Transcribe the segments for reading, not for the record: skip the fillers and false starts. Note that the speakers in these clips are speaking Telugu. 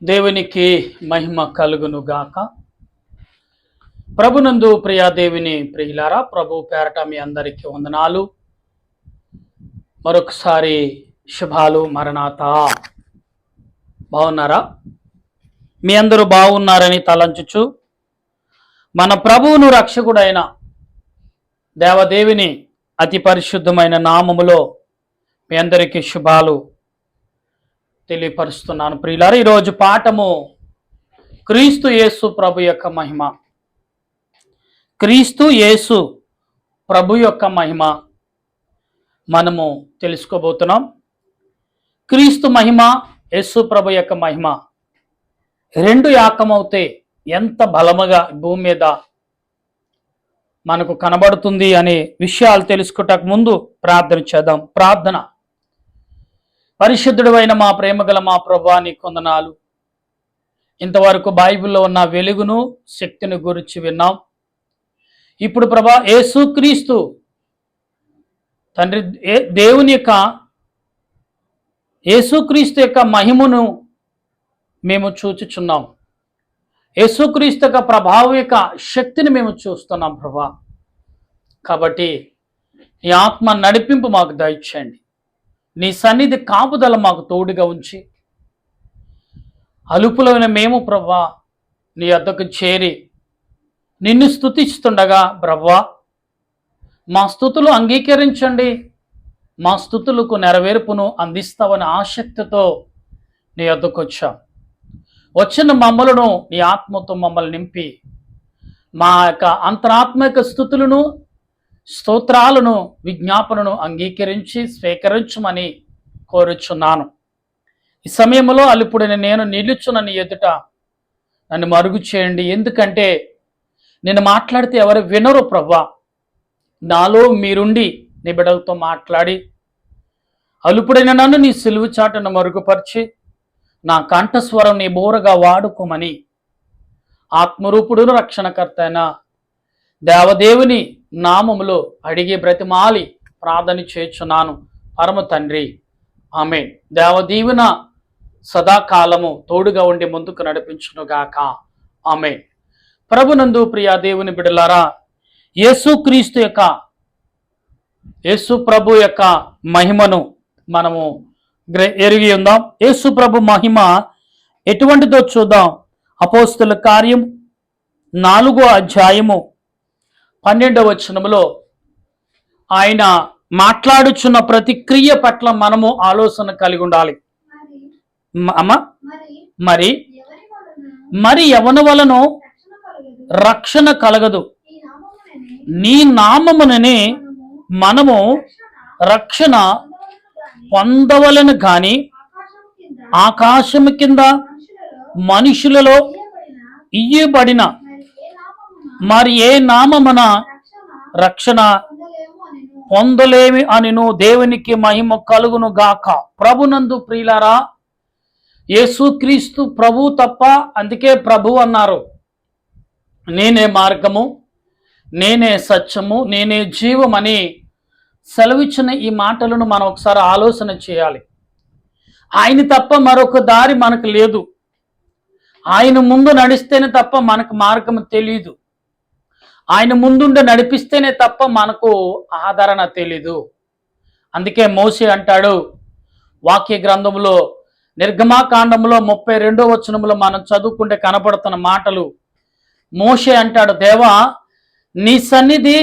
దేవునికి మహిమ కలుగును గాక. ప్రభునందు ప్రియా దేవుని ప్రియులారా, ప్రభు పేరట మీ అందరికీ వందనాలు. మరొకసారి శుభాలు. మరణాత. బాగున్నారా? మీ అందరూ బాగున్నారని తలంచుచు మన ప్రభువును రక్షకుడైన దేవదేవిని అతి పరిశుద్ధమైన నామములో మీ అందరికీ శుభాలు తెలియపరుస్తున్నాను. ప్రియులారా, ఈరోజు పాఠము క్రీస్తు యేసు ప్రభు యొక్క మహిమ. క్రీస్తు యేసు ప్రభు యొక్క మహిమ మనము తెలుసుకోబోతున్నాం. క్రీస్తు మహిమ, యేసు ప్రభు యొక్క మహిమ రెండు ఏకమవుతే ఎంత బలముగా భూమి మీద మనకు కనబడుతుంది అనే విషయాలు తెలుసుకుంటకు ముందు ప్రార్థన చేద్దాం. ప్రార్థన. పరిశుద్ధుడు అయిన మా ప్రేమగల మా ప్రభువా, నీ కొందనాలు. ఇంతవరకు బైబిల్లో ఉన్న వెలుగును శక్తిని గురించి విన్నాం. ఇప్పుడు ప్రభా, యేసుక్రీస్తు తండ్రి దేవుని యొక్క యేసుక్రీస్తు యొక్క మహిమను మేము చూచుచున్నాం. యేసుక్రీస్తు యొక్క ప్రభావం యొక్క శక్తిని మేము చూస్తున్నాం ప్రభా. కాబట్టి నీ ఆత్మ నడిపింపు మాకు దయచేయండి. నీ సన్నిధి కాపుదల మాకు తోడుగా ఉంచి అలుపులైన మేము ప్రభా నీ వద్దకు చేరి నిన్ను స్తుతిస్తుండగా ప్రభా, మా స్తుతులు అంగీకరించండి, మా స్తుతులకు నెరవేర్పును అందిస్తావని ఆసక్తితో నీ వద్దకు వచ్చాం. వచ్చిన మమ్మలను నీ ఆత్మతో మమ్మల్ని నింపి మా యొక్క అంతరాత్మక స్థుతులను, స్తోత్రాలను, విజ్ఞాపనను అంగీకరించి స్వీకరించమని కోరుచున్నాను. ఈ సమయంలో అల్లుపుడైన నేను నిలుచున్న నీ ఎదుట నన్ను మరుగు చేయండి. ఎందుకంటే నేను మాట్లాడితే ఎవరు వినరు ప్రభా. నాలో మీరుండి నీ బిడ్డలతో మాట్లాడి అల్లుపుడైన నన్ను నీ సిలువు చాటును మరుగుపరిచి నా కంఠస్వరం నీ బోరగా వాడుకోమని ఆత్మరూపుడును రక్షణకర్త అయిన దేవదేవుని నామములో అడిగి బ్రతిమాలి ప్రార్థన చేయుచున్నాను పరమ తండ్రి, ఆమేన్. దేవదీవున సదాకాలము తోడుగా ఉండి ముందుకు నడిపించునుగాక, ఆమేన్. ప్రభునందు ప్రియా దేవుని బిడ్డలారా, యేసుక్రీస్తు యొక్క యేసు ప్రభు యొక్క మహిమను మనము ఎరిగి ఉందాం. యేసు ప్రభు మహిమ ఎటువంటిదో చూద్దాం. అపోస్తుల కార్యం 4వ అధ్యాయము 12వ వచనములో ఆయన మాట్లాడుచున్న ప్రతి క్రియ పట్ల మనము ఆలోచన కలిగి ఉండాలి. మరి ఎవని వలన రక్షణ కలగదు. నీ నామముననే మనము రక్షణ పొందవలను గాని ఆకాశము కింద మనుషులలో ఇయ్యబడిన మరి ఏ నామమున రక్షణ పొందలేమి అనిను. దేవునికి మహిమ కలుగును గాక. ప్రభునందు ప్రియులారా, యేసుక్రీస్తు ప్రభు తప్ప, అందుకే ప్రభు అన్నారు, నేనే మార్గము, నేనే సత్యము, నేనే జీవమని సెలవిచ్చిన ఈ మాటలను మనం ఒకసారి ఆలోచన చేయాలి. ఆయన తప్ప మరొక దారి మనకు లేదు. ఆయన ముందు నడిస్తేనే తప్ప మనకు మార్గం తెలియదు. ఆయన ముందుండి నడిపిస్తేనే తప్ప మనకు ఆదరణ తెలీదు. అందుకే మోషే అంటాడు వాక్య గ్రంథంలో నిర్గమాకాండంలో 32వ వచనంలో మనం చదువుకుంటే కనపడుతున్న మాటలు. మోషే అంటాడు, దేవా, నీ సన్నిధి,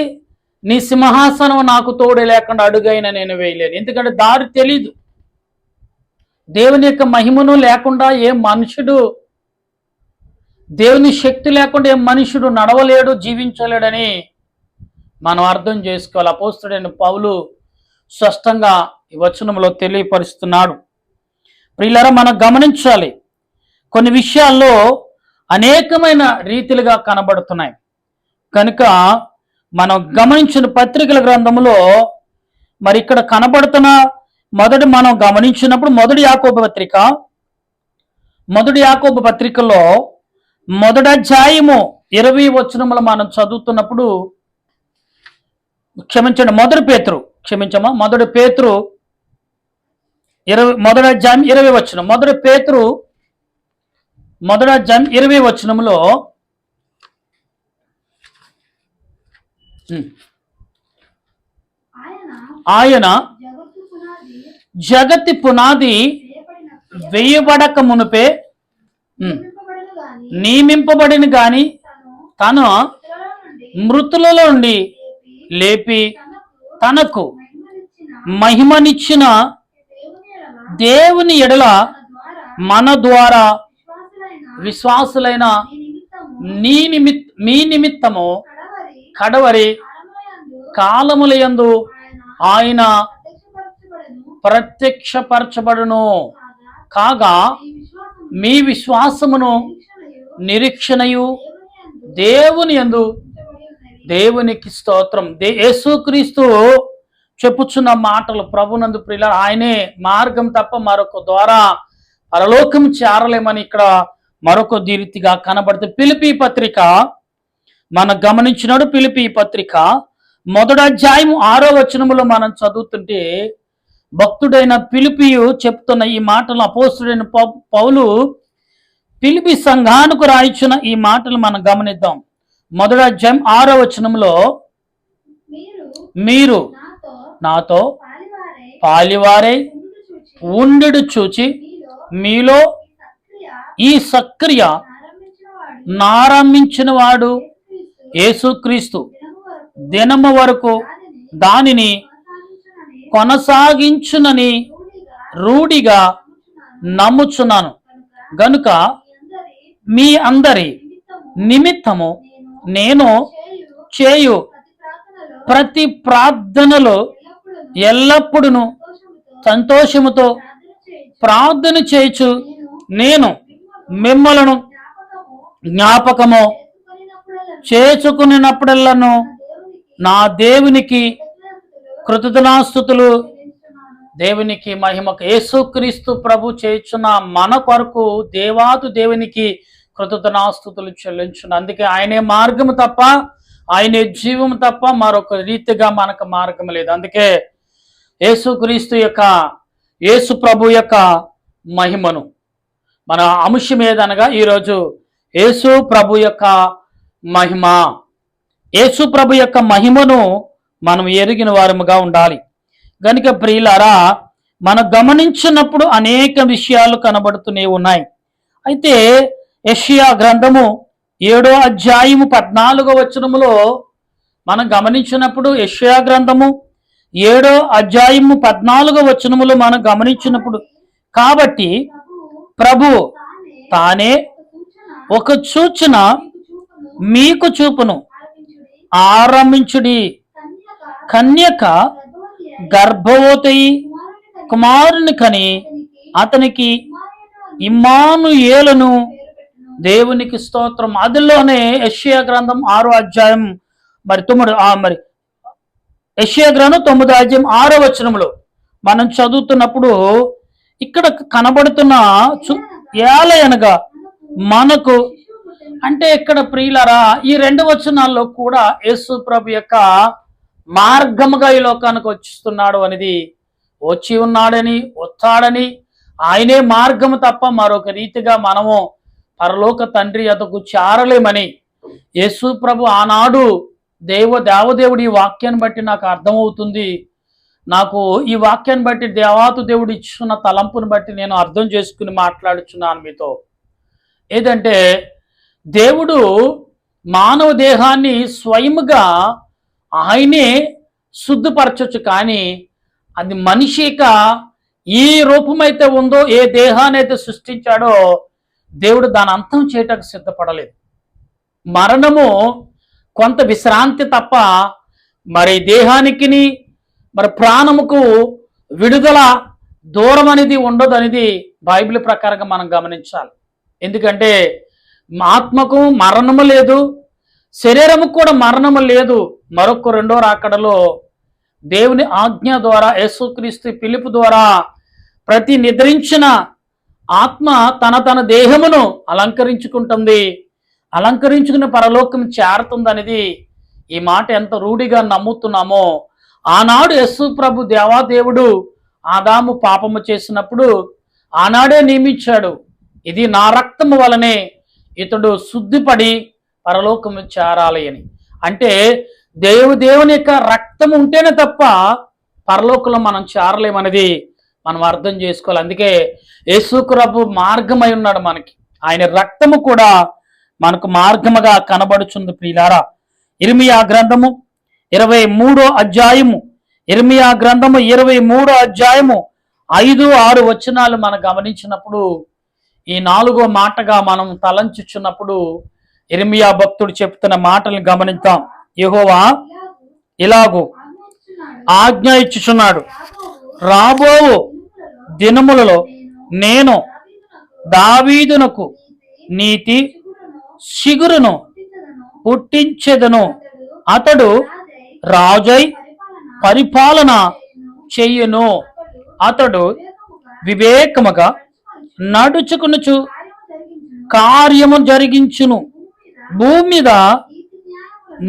నీ సింహాసనం నాకు తోడే లేకుండా అడుగైనా నేను వేయలేను. ఎందుకంటే దారి తెలీదు. దేవుని యొక్క మహిమను లేకుండా ఏ మనుషుడు, దేవుని శక్తి లేకుండా ఏ మనుషుడు నడవలేడు, జీవించలేడని మనం అర్థం చేసుకోవాలి. అపోస్తలుడైన పౌలు స్పష్టంగా ఈ వచనంలో తెలియపరుస్తున్నాడు. ప్రియులారా, మనం గమనించాలి, కొన్ని విషయాల్లో అనేకమైన రీతిలుగా కనబడుతున్నాయి. కనుక మనం గమనించిన పత్రికల గ్రంథంలో మరి ఇక్కడ కనబడుతున్న మనం గమనించినప్పుడు మొదటి యాకోబు పత్రికలో 1వ అధ్యాయము 20వ వచనములు మనం చదువుతున్నప్పుడు, మొదటి పేతురు 1వ అధ్యాయం 20వ వచనం. మొదటి పేతురు మొదటి అధ్యాయం 20 వచనంలో ఆయన జగతి పునాది వేయబడక మునుపే నియమింపబడిన గాని తను మృతులలో నుండి లేపి తనకు మహిమనిచ్చిన దేవుని ఎడల మన ద్వారా విశ్వాసులైన మీ నిమిత్తము కడవరి కాలములయందు ఆయన ప్రత్యక్షపరచబడును. కాగా మీ విశ్వాసమును నిరీక్షణయు దేవుని యందు. దేవునికి స్తోత్రం. యేసుక్రీస్తు చెప్పుచున్న మాటలు ప్రభునందు ప్రియులారా, ఆయనే మార్గం తప్ప మరొక ద్వారా పరలోకం చేరలేమని ఇక్కడ మరొక రీతిగా కనబడుతుంది. ఫిలిప్పీ పత్రిక మనం గమనించినాడు. ఫిలిప్పీ పత్రిక మొదటి అధ్యాయం 6వ వచనములో మనం చదువుతుంటే భక్తుడైన ఫిలిప్పియు చెప్తున్న ఈ మాటలు, అపోస్తుడైన పౌలు ఫిలిప్పీ సంఘానికి రాయించిన ఈ మాటలు మనం గమనిద్దాం. మొదటి అధ్యాయం 6వ వచనంలో, మీరు నాతో పాలివారై ఉండు చూచి మీలో ఈ సక్రియ నారంభించిన వాడు యేసుక్రీస్తు దినము వరకు దానిని కొనసాగించునని రూఢిగా నమ్ముచున్నాను. గనుక మీ అందరి నిమిత్తము నేను చేయు ప్రతి ప్రార్థనలో ఎల్లప్పుడూ సంతోషముతో ప్రార్థన చేయుచు నేను మిమ్మలను జ్ఞాపకము చేసుకున్నప్పుడల్లాను నా దేవునికి కృతజ్ఞతాస్తుతులు. దేవునికి మహిమకు. యేసుక్రీస్తు ప్రభు చేయుచున్న మన కొరకు దేవాది దేవునికి కృతజ్ఞతాస్తుతులు చెల్లించును. అందుకే ఆయనే మార్గము తప్ప, ఆయనే జీవము తప్ప మరొక రీతిగా మనకు మార్గం లేదు. అందుకే యేసుక్రీస్తు యొక్క, యేసు ప్రభు యొక్క మహిమను మన అంశం ఏదనగా ఈరోజు యేసు ప్రభు యొక్క మహిమ. యేసు ప్రభు యొక్క మహిమను మనం ఎరిగిన వారముగా ఉండాలి. కనుక ప్రియులారా, మనం గమనించినప్పుడు అనేక విషయాలు కనబడుతూనే ఉన్నాయి. అయితే యెషయా గ్రంథము 7వ అధ్యాయము 14వ వచనములో మనం గమనించినప్పుడు, యెషయా గ్రంథము 7వ అధ్యాయము 14వ వచనములో మనం గమనించినప్పుడు, కాబట్టి ప్రభు తానే ఒక సూచన మీకు చూపును, ఆరంభించుడి. కన్యక గర్భవతి కుమారుని కని అతనికి ఇమ్మానుయేలును. దేవునికి స్తోత్రం. అదిలోనే యెషయా గ్రంథం 6వ అధ్యాయం 9 యెషయా గ్రంథం 9వ అధ్యాయం 6వ వచనంలో మనం చదువుతున్నప్పుడు ఇక్కడ కనబడుతున్న ఏలయనగా మనకు, అంటే ఇక్కడ ప్రియులరా ఈ 2 వచనాల్లో కూడా యేసు ప్రభు యొక్క మార్గముగా ఈ లోకానికి వచ్చిస్తున్నాడు అనేది, వచ్చి ఉన్నాడని, వచ్చాడని, ఆయనే మార్గము తప్ప మరొక రీతిగా మనము పరలోక తండ్రి అతకు చేరలేమని యేసు ప్రభు ఆనాడు దేవదేవుడి ఈ వాక్యాన్ని బట్టి నాకు అర్థమవుతుంది. నాకు ఈ వాక్యాన్ని బట్టి దేవాతు దేవుడు ఇచ్చిన తలంపుని బట్టి నేను అర్థం చేసుకుని మాట్లాడుచున్నాను మీతో. ఏదంటే దేవుడు మానవ దేహాన్ని స్వయముగా ఆయనే శుద్ధపరచొచ్చు, కానీ అది మనిషిక ఈ రూపమైతే ఉందో, ఏ దేహాన్ని అయితే సృష్టించాడో దేవుడు దాని అంతం చేయటకు సిద్ధపడలేదు. మరణము కొంత విశ్రాంతి తప్ప మరి దేహానికి మరి ప్రాణముకు విడుదల దూరం అనేది ఉండదు అనేది బైబిల్ ప్రకారంగా మనం గమనించాలి. ఎందుకంటే ఆత్మకు మరణము లేదు, శరీరముకు కూడా మరణము లేదు. మరొక 2వ రాకడలో దేవుని ఆజ్ఞ ద్వారా యేసుక్రీస్తు పిలుపు ద్వారా ప్రతి నిద్రించిన ఆత్మ తన దేహమును అలంకరించుకుంటుంది, అలంకరించుకుని పరలోకం చేరుతుంది అనేది ఈ మాట ఎంత రూఢిగా నమ్ముతున్నామో, ఆనాడు యేసు ప్రభు దేవాదేవుడు ఆదాము పాపము చేసినప్పుడు ఆనాడే నియమించాడు. ఇది నా రక్తము వలనే ఇతడు శుద్ధిపడి పరలోకము చేరాలి అని. అంటే దేవుని యొక్క రక్తం ఉంటేనే తప్ప పరలోకంలో మనం చేరలేమనేది మనం అర్థం చేసుకోవాలి. అందుకే యేసుప్రభు మార్గమై ఉన్నాడు మనకి. ఆయన రక్తము కూడా మనకు మార్గముగా కనబడుచుంది ప్రియులారా. ఇర్మియా గ్రంథము 23వ అధ్యాయము, ఇర్మియా గ్రంథము 23వ అధ్యాయము 5-6 వచనాలు మనం గమనించినప్పుడు ఈ 4వ మాటగా మనం తలంచుచున్నప్పుడు ఇర్మియా భక్తుడు చెప్తున్న మాటలను గమనిద్దాం. యెహోవా ఇలాగూ ఆజ్ఞ ఇచ్చుచున్నాడు, రాబో దినములలో నేను దావీదునకు నీతి చిగురును పుట్టించెదను, అతడు రాజై పరిపాలన చెయ్యును, అతడు వివేకముగా నడుచుకునుచు కార్యము జరిగించును, భూమి మీద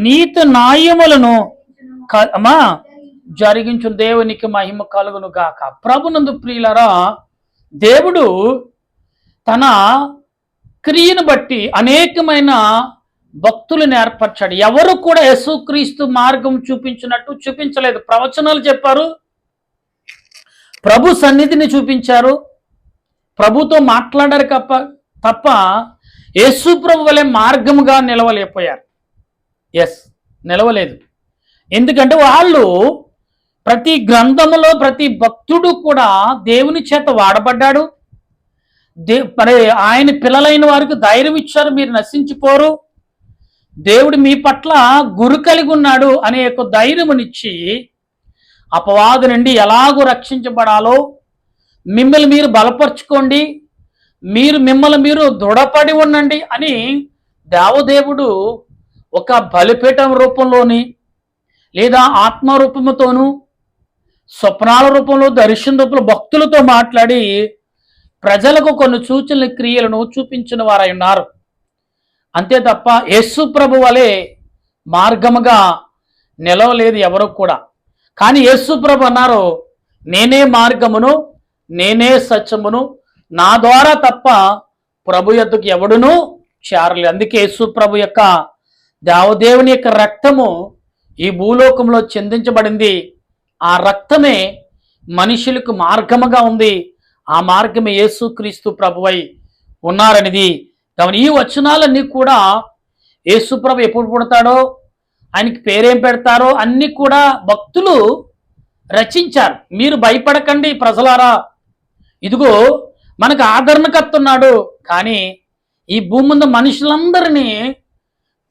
నీతి న్యాయములను జరిగించు. దేవునికి మహిమ కలుగును గాక. ప్రభునందు ప్రియులరా, దేవుడు తన క్రియను బట్టి అనేకమైన భక్తులను ఏర్పరచాడు. ఎవరు కూడా యేసుక్రీస్తు మార్గం చూపించినట్టు చూపించలేదు. ప్రవచనాలు చెప్పారు, ప్రభు సన్నిధిని చూపించారు, ప్రభుతో మాట్లాడారు తప్ప యేసు ప్రభు వలె మార్గముగా నిలవలేకపోయారు. నిలవలేదు. ఎందుకంటే వాళ్ళు ప్రతి గ్రంథములో ప్రతి భక్తుడు కూడా దేవుని చేత వాడబడ్డాడు. మరి ఆయన పిల్లలైన వారికి ధైర్యం ఇచ్చారు, మీరు నశించిపోరు, దేవుడు మీ పట్ల గురి కలిగి ఉన్నాడు అనే ఒక ధైర్యమునిచ్చి అపవాదు నుండి ఎలాగో రక్షించబడాలో మిమ్మల్ని మీరు బలపరుచుకోండి, మిమ్మల్ని మీరు దృఢపడి ఉండండి అని దేవదేవుడు ఒక బలిపీఠం రూపంలోని లేదా ఆత్మరూపముతోనూ స్వప్నాల రూపంలో దర్శన రూపంలో భక్తులతో మాట్లాడి ప్రజలకు కొన్ని సూచనల క్రియలను చూపించిన వారై ఉన్నారు. అంతే తప్ప యేసు ప్రభు వలె మార్గముగా నిలవలేదు ఎవరు కూడా. కానీ యేసు ప్రభు అన్నారు, నేనే మార్గమును, నేనే సత్యమును, నా ద్వారా తప్ప ప్రభు యొద్దకు ఎవడునూ చేరలేదు. అందుకే యేసు ప్రభు యొక్క దేవదేవుని యొక్క రక్తము ఈ భూలోకంలో చెందించబడింది. ఆ రక్తమే మనుషులకు మార్గముగా ఉంది. ఆ మార్గమే యేసుక్రీస్తు ప్రభువై ఉన్నారనేది. ఈ వచనాలన్నీ కూడా యేసు ప్రభు ఎప్పుడు పుడతాడో, ఆయనకి పేరేం పెడతారో అన్నీ కూడా భక్తులు రచించారు. మీరు భయపడకండి ప్రజలారా, ఇదిగో మనకు ఆదరణకర్త ఉన్నాడు, కానీ ఈ భూమి మీద మనుషులందరినీ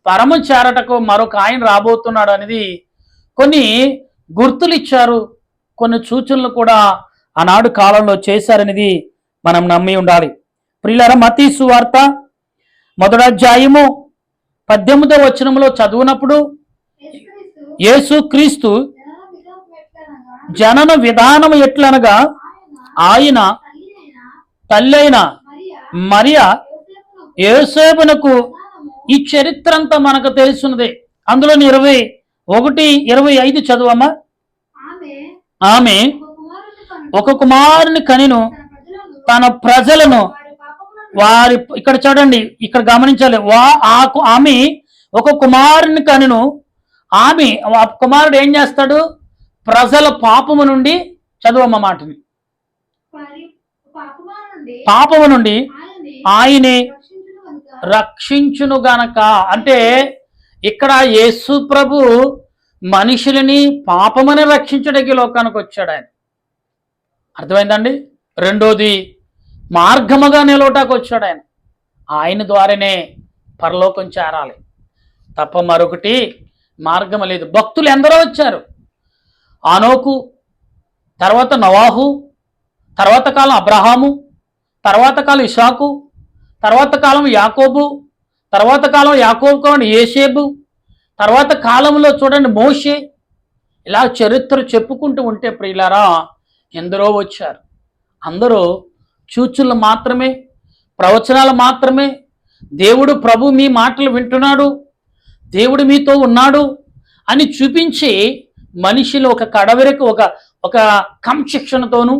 పరమ చేరటకు మరొక ఆయన రాబోతున్నాడు అనేది కొన్ని గుర్తులు ఇచ్చారు, కొన్ని సూచనలు కూడా ఆనాడు కాలంలో చేశారనేది మనం నమ్మి ఉండాలి. ప్రియులారా, మత్తయి సువార్త 1వ అధ్యాయము 18వ వచనంలో చదువునప్పుడు యేసుక్రీస్తు జనన విధానం ఎట్లనగా ఆయన తల్లైన మరియ యోసేపునకు ఈ చరిత్ర అంతా మనకు తెలుసున్నది. అందులో 21-25 చదువమ్మా. ఆమె ఒక కుమారుని కనిను, తన ప్రజలను వారి, ఇక్కడ చూడండి, ఇక్కడ గమనించాలి, ఆమె ఒక కుమారుని కనిను, ఆమె ఆ కుమారుడు ఏం చేస్తాడు? ప్రజల పాపము నుండి, చదువమ్మ మాటని, పాపము నుండి ఆయనే రక్షించును గనక. అంటే ఇక్కడ యేసు ప్రభు మనుషులని పాపమని రక్షించడానికి లోకానికి వచ్చాడు. ఆయన అర్థమైందండి. రెండోది, మార్గముగా నిలవటానికి వచ్చాడు. ఆయన ద్వారానే పరలోకం చేరాలి తప్ప మరొకటి మార్గం లేదు. భక్తులు ఎందరో వచ్చారు. ఆనోకు, తర్వాత నవాహు, తర్వాత కాలం అబ్రహాము, తర్వాత కాలం ఇషాకు, తర్వాత కాలం యాకోబు, తర్వాత కాలం యాకోబు కాలం యేసేబు, తర్వాత కాలంలో చూడండి మోషే. ఇలా చరిత్ర చెప్పుకుంటూ ఉంటే ప్రియులారా ఎందరో వచ్చారు. అందరూ సూచనలు మాత్రమే, ప్రవచనాలు మాత్రమే, దేవుడు ప్రభు మీ మాటలు వింటున్నాడు, దేవుడు మీతో ఉన్నాడు అని చూపించి మనిషిలో ఒక కడవరకు ఒక క్రమశిక్షణతోనూ,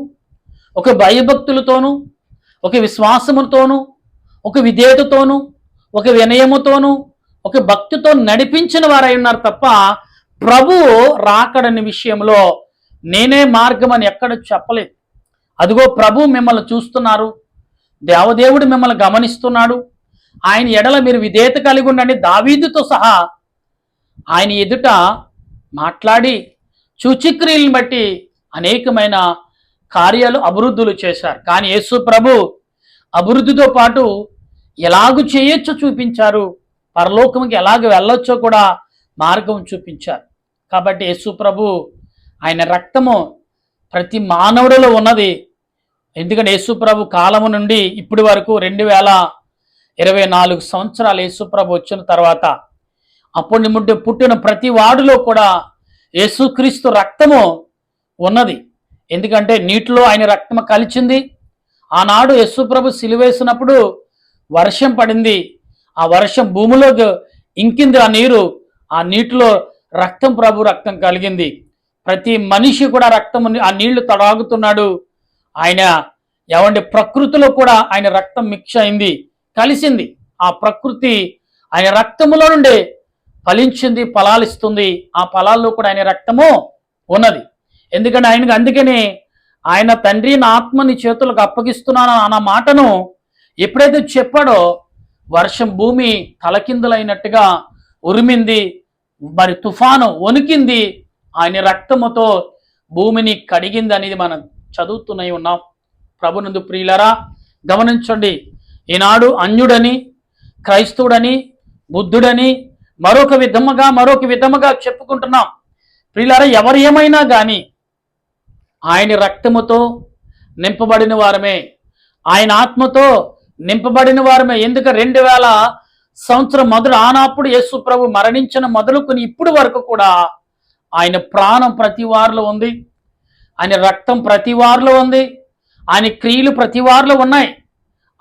ఒక భయభక్తులతోనూ, ఒక విశ్వాసముతోనూ, ఒక విధేయతతోనూ, ఒక వినయముతోనూ, ఒక భక్తితో నడిపించిన వారై ఉన్నారు తప్ప ప్రభువు రాకడని విషయంలో నేనే మార్గం అని ఎక్కడ చెప్పలేదు. అదిగో ప్రభు మిమ్మల్ని చూస్తున్నారు, దేవదేవుడు మిమ్మల్ని గమనిస్తున్నాడు, ఆయన ఎడల మీరు విధేయత కలిగి ఉండండి. దావీదుతో సహా ఆయన ఎదుట మాట్లాడి సూచక్రియలను బట్టి అనేకమైన కార్యాలు అభివృద్ధులు చేశారు. కానీ యేసు ప్రభు అభివృద్ధితో పాటు ఎలాగూ చేయొచ్చో చూపించారు, పరలోకంకి ఎలాగ వెళ్ళొచ్చో కూడా మార్గం చూపించారు. కాబట్టి యేసు ప్రభు ఆయన రక్తము ప్రతి మానవుడిలో ఉన్నది. ఎందుకంటే యేసు ప్రభు కాలము నుండి ఇప్పటి వరకు 2024 సంవత్సరాలు యేసు ప్రభు వచ్చిన తర్వాత అప్పటి నుండి పుట్టిన ప్రతి వాడిలో కూడా యేసుక్రీస్తు రక్తము ఉన్నది. ఎందుకంటే నీటిలో ఆయన రక్తము కలిసింది. ఆనాడు యేసు ప్రభు సిలువేసినప్పుడు వర్షం పడింది, ఆ వర్షం భూమిలోకి ఇంకింది, ఆ నీరు, ఆ నీటిలో రక్తం, ప్రభు రక్తం కలిగింది. ప్రతి మనిషి కూడా రక్తము ఆ నీళ్లు తాగుతున్నాడు. ఆయన ఎవండి ప్రకృతిలో కూడా ఆయన రక్తం మిక్స్ అయింది, కలిసింది. ఆ ప్రకృతి ఆయన రక్తములో నుండి ఫలించింది, ఫలాలిస్తుంది. ఆ ఫలాల్లో కూడా ఆయన రక్తము ఉన్నది. ఎందుకంటే ఆయనకు అందుకని ఆయన తండ్రి నా ఆత్మని చేతులకు అప్పగిస్తున్నాను అన్న మాటను ఎప్పుడైతే చెప్పాడో వర్షం భూమి తలకిందులైనట్టుగా ఉరిమింది, మరి తుఫాను వణికింది, ఆయన రక్తముతో భూమిని కడిగింది అనేది మనం చదువుతూనే ఉన్నాం. ప్రభునందు ప్రియులరా గమనించండి, ఈనాడు అన్యుడని, క్రైస్తవుడని, బుద్ధుడని మరొక విధముగా చెప్పుకుంటున్నాం. ప్రియులరా ఎవరు ఏమైనా కానీ ఆయన రక్తముతో నింపబడిన వారమే, ఆయన ఆత్మతో నింపబడిన వారమే. ఎందుకు 2000 సంవత్సరం మొదలు ఆనాప్పుడు యేసు ప్రభు మరణించిన మొదలుకొని ఇప్పుడు వరకు కూడా ఆయన ప్రాణం ప్రతి వారిలో ఉంది, ఆయన రక్తం ప్రతి వారిలో ఉంది, ఆయన క్రియలు ప్రతి వారిలో ఉన్నాయి,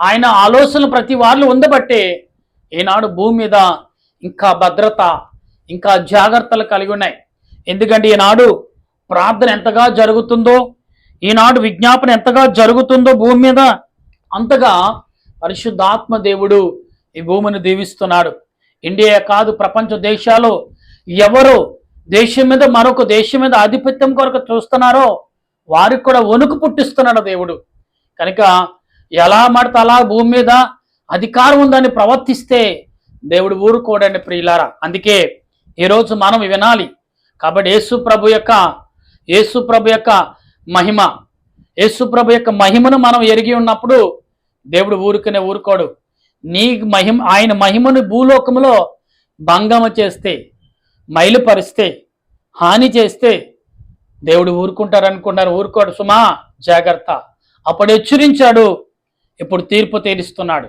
ఆయన ఆలోచనలు ప్రతి వారిలో ఉండబట్టే ఈనాడు భూమి మీద ఇంకా భద్రత, ఇంకా జాగ్రత్తలు కలిగి ఉన్నాయి. ఎందుకంటే ఈనాడు ప్రార్థన ఎంతగా జరుగుతుందో, ఈనాడు విజ్ఞాపన ఎంతగా జరుగుతుందో భూమి మీద, అంతగా పరిశుద్ధాత్మ దేవుడు ఈ భూమిని దీవిస్తున్నాడు. ఇండియా కాదు, ప్రపంచ దేశాలు ఎవరు దేశం మీద మరొక దేశం మీద ఆధిపత్యం కొరకు చూస్తున్నారో వారికి కూడా వణుకు పుట్టిస్తున్నాడు దేవుడు. కనుక ఎలా మడితే అలా భూమి మీద అధికారం ఉందని ప్రవర్తిస్తే దేవుడు ఊరుకోడండి ప్రియులారా. అందుకే ఈరోజు మనం వినాలి. కాబట్టి యేసు ప్రభు యొక్క మహిమ, యేసు ప్రభు యొక్క మహిమను మనం ఎరిగి ఉన్నప్పుడు దేవుడు ఊరుకోడు. ఆయన మహిమను భూలోకములో భంగము చేస్తే, మైలుపరిస్తే, హాని చేస్తే దేవుడు ఊరుకుంటారనుకున్నారు. ఊరుకోడు సుమా, జాగ్రత్త. అప్పుడు హెచ్చరించాడు, ఇప్పుడు తీర్పు తీరుస్తున్నాడు.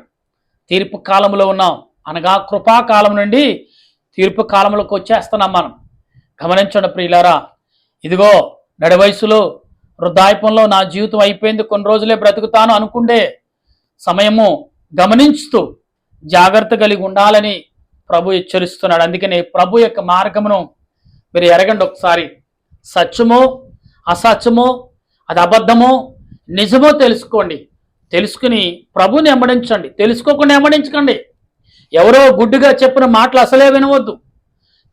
తీర్పు కాలంలో ఉన్నాం, అనగా కృపాకాలం నుండి తీర్పు కాలంలోకి వచ్చేస్తున్నాం మనం. గమనించండి ప్రియులారా, ఇదిగో నడి వయసులో వృద్ధాప్యంలో నా జీవితం అయిపోయింది, కొన్ని రోజులే బ్రతుకుతాను అనుకుండే సమయము గమనించుతూ జాగ్రత్త కలిగి ఉండాలని ప్రభు హెచ్చరిస్తున్నాడు. అందుకని ప్రభు యొక్క మార్గమును మీరు ఎరగండి ఒకసారి. సత్యమో అసత్యమో, అది అబద్ధమో నిజమో తెలుసుకోండి. తెలుసుకుని ప్రభుని వెంబడించండి, తెలుసుకోకుండా వెంబడించకండి. ఎవరో గుడ్డుగా చెప్పిన మాటలు అసలే వినవద్దు.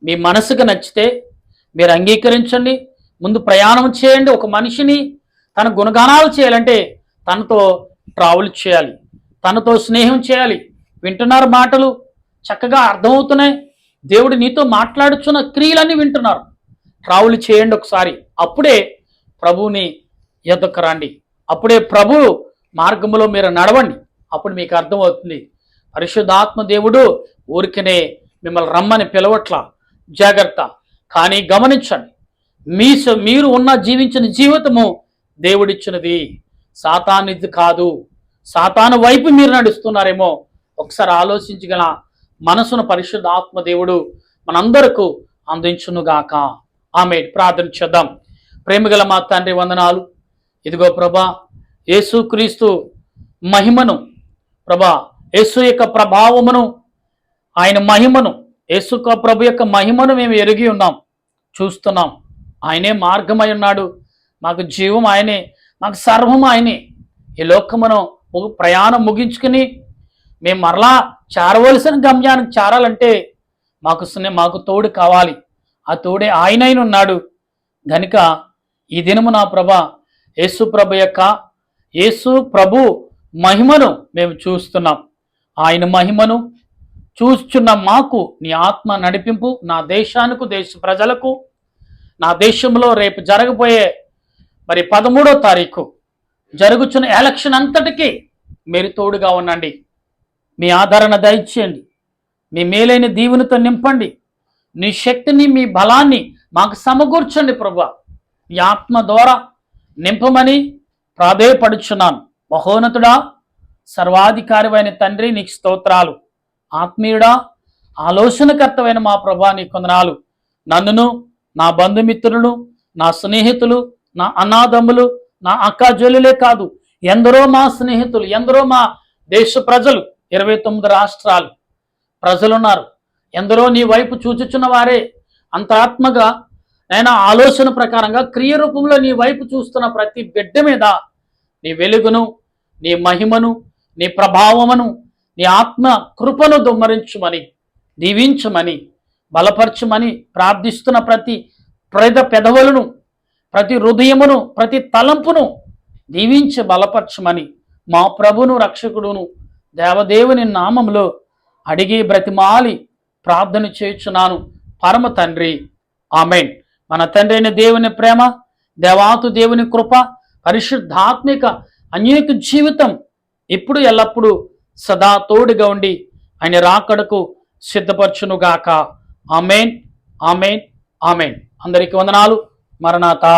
మీ మనసుకు నచ్చితే మీరు అంగీకరించండి, ముందు ప్రయాణం చేయండి. ఒక మనిషిని తన గుణగానాలు చేయాలంటే తనతో ట్రావెల్ చేయాలి, తనతో స్నేహం చేయాలి. వింటున్నారు, మాటలు చక్కగా అర్థమవుతున్నాయి, దేవుడు నీతో మాట్లాడుచున్న క్రియలన్నీ వింటున్నారు. ట్రావెల్ చేయండి ఒకసారి, అప్పుడే ప్రభువుని ఎదుకు రండి, అప్పుడే ప్రభు మార్గంలో మీరు నడవండి. అప్పుడు మీకు అర్థమవుతుంది. పరిశుద్ధాత్మ దేవుడు ఊరికనే మిమ్మల్ని రమ్మని పిలవట్లా, జాగ్రత్త. కానీ గమనించండి, మీరు జీవించిన జీవితము దేవుడిచ్చినది, సాతానిది కాదు. సాతాను వైపు మీరు నడుస్తున్నారేమో ఒకసారి ఆలోచించగల మనసును పరిశుద్ధ ఆత్మ దేవుడు మనందరకు అందించునుగాక. ఆమేన్. ప్రార్థన చేద్దాం. ప్రేమగల మా తండ్రి వందనాలు. ఇదిగో ప్రభా, యేసుక్రీస్తు మహిమను, ప్రభా యేసు యొక్క ప్రభావమును, ఆయన మహిమను, యేసు ప్రభు యొక్క మహిమను మేము ఎరిగి ఉన్నాం, చూస్తున్నాం. ఆయనే మార్గమై ఉన్నాడు, మాకు జీవం ఆయనే, మాకు సర్వం ఆయనే. ఈ లోకమును ప్రయాణం ముగించుకుని మేము మరలా చేరవలసిన గమ్యానికి చేరాలంటే మాకు తోడు కావాలి. ఆ తోడే ఆయనైన ఉన్నాడు గనుక ఈ దినము నా ప్రభా యేసు ప్రభు మహిమను మేము చూస్తున్నాం. ఆయన మహిమను చూస్తున్న మాకు నీ ఆత్మ నడిపింపు, నా దేశానికి, దేశ ప్రజలకు, నా దేశంలో రేపు జరగబోయే 13వ తారీఖు జరుగుతున్న ఎలక్షన్ అంతటికీ మీరు తోడుగా ఉండండి. మీ ఆదరణ దయచేయండి. మీ మేలైన దీవెనతో నింపండి. నీ శక్తిని, మీ బలాన్ని మాకు సమకూర్చండి ప్రభువా. ఈ ఆత్మ ద్వారా నింపమని ప్రాధేయపడుచున్నాను. మహోన్నతుడా, సర్వాధికారివైన తండ్రి, నీకు స్తోత్రాలు. ఆత్మీయుడా, ఆలోచనకర్తమైన మా ప్రభువా, నీ కొందనాలు. నన్నును, నా బంధుమిత్రులను, నా స్నేహితులు, నా అన్నాదమ్ములు, నా అక్కాజోలులే కాదు, ఎందరో మా స్నేహితులు, ఎందరో మా దేశ ప్రజలు, 29 రాష్ట్రాలు ప్రజలున్నారు. ఎందరో నీ వైపు చూచుచున్న వారే అంతరాత్మగా నేను ఆలోచన ప్రకారంగా క్రియ రూపంలో నీ వైపు చూస్తున్న ప్రతి బిడ్డ మీద నీ వెలుగును, నీ మహిమను, నీ ప్రభావమును, నీ ఆత్మ కృపను దొమ్మరించుమని, దీవించమని, బలపరచుమని ప్రార్థిస్తున్న ప్రతి పెదవులను, ప్రతి హృదయమును, ప్రతి తలంపును దీవించి బలపరచుమని మా ప్రభును, రక్షకుడును, దేవదేవుని నామములో అడిగి బ్రతిమాలి ప్రార్థన చేయుచున్నాను పరమ తండ్రి, ఆమేన్. మన తండ్రి అయిన దేవుని ప్రేమ, దేవాతు దేవుని కృప, పరిశుద్ధాత్మిక అన్యోన్య జీవితం ఇప్పుడు ఎల్లప్పుడూ సదా తోడుగా ఉండి ఆయన రాకడకు సిద్ధపరచునుగాక. ఆమేన్, ఆమేన్, ఆమేన్. అందరికీ వందనాలు. మరణాతా.